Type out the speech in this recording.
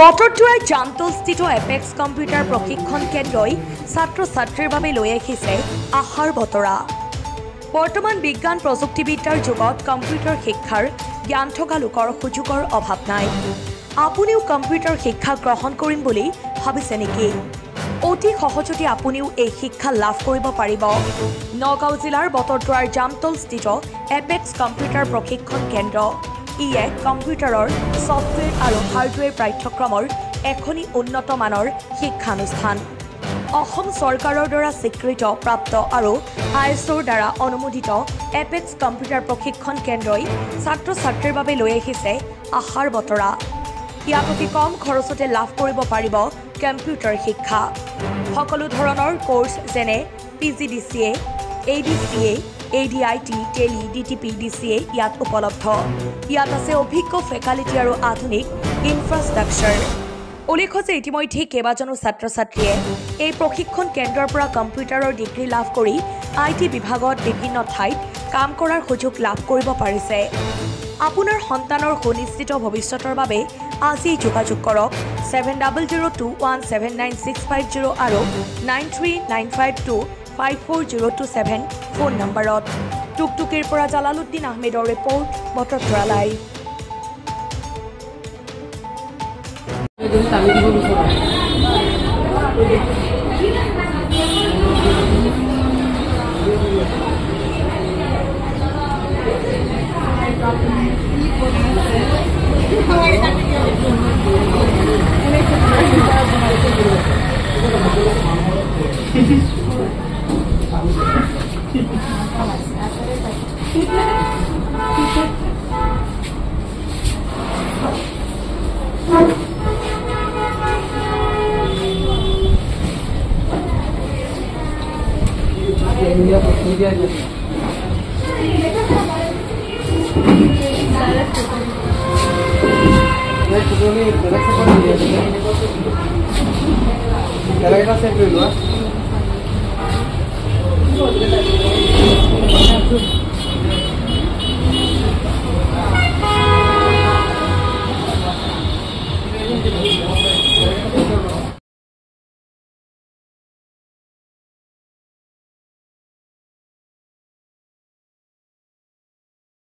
বতৰটোৱাই জামতলস্থিত apex computer প্ৰশিক্ষণ কেন্দ্ৰই ছাত্ৰ ছাত্ৰীৰ বাবে লৈ আহিছে আশাৰ বতৰা। বৰ্তমান বিজ্ঞান প্ৰযুক্তিবিদ্যাৰ যুগত কম্পিউটাৰ শিক্ষাৰ জ্ঞান থকা লোকৰ সুযোগৰ অভাৱ নাই। আপুনিও কম্পিউটাৰ শিক্ষা গ্ৰহণ কৰিম বুলি ভাবিছে নেকি? অতি সহজতে আপুনিও এই শিক্ষা লাভ কৰিব পাৰিব। নগাঁও জিলাৰ বতৰটোৱাৰ জামতলস্থিত এপেক্স কম্পিউটাৰ প্ৰশিক্ষণ কেন্দ্ৰ। ই এক কম্পিউটাৰৰ ছফ্টৱেৰ আৰু হাৰ্ডৱেৰ পাঠ্যক্ৰমৰ এখনি উন্নত মানৰ শিক্ষানুষ্ঠান। অসম চৰকাৰৰ দ্বাৰা স্বীকৃত প্ৰাপ্ত আৰু ISOৰ দ্বাৰা অনুমোদিত এপেক্স কম্পিউটাৰ প্ৰশিক্ষণ কেন্দ্ৰই ছাত্ৰ ছাত্ৰীৰ বাবে লৈ আহিছে আশাৰ বতৰা। ইয়াত অতি কম খৰচতে লাভ কৰিব পাৰিব কম্পিউটাৰ শিক্ষা। সকলো ধৰণৰ কোৰ্চ যেনে PGDCA, ADCA, ADIT, tele, DTP, DCA ইয়াত উপলব্ধ। ইয়াত আছে অভিজ্ঞ ফেকাল্টি আৰু আধুনিক ইনফ্ৰাষ্ট্ৰাকচাৰ। উল্লেখ্য যে ইতিমধ্যে কেইবাজনো ছাত্ৰ ছাত্ৰীয়ে এই প্ৰশিক্ষণ কেন্দ্ৰৰ পৰা কম্পিউটাৰৰ ডিগ্ৰী লাভ কৰি IT বিভাগত বিভিন্ন ঠাইত কাম কৰাৰ সুযোগ লাভ কৰিব পাৰিছে। আপোনাৰ সন্তানৰ সুনিশ্চিত ভৱিষ্যতৰ বাবে আজি যোগাযোগ কৰক 7002179650 আৰু 9395254027 ফোন নম্বৰত। টুকটুকিৰ পৰা জালালুদ্দিন আহমেদৰ ৰিপৰ্ট, বতৰটোৱা লাইভ। ¿Qué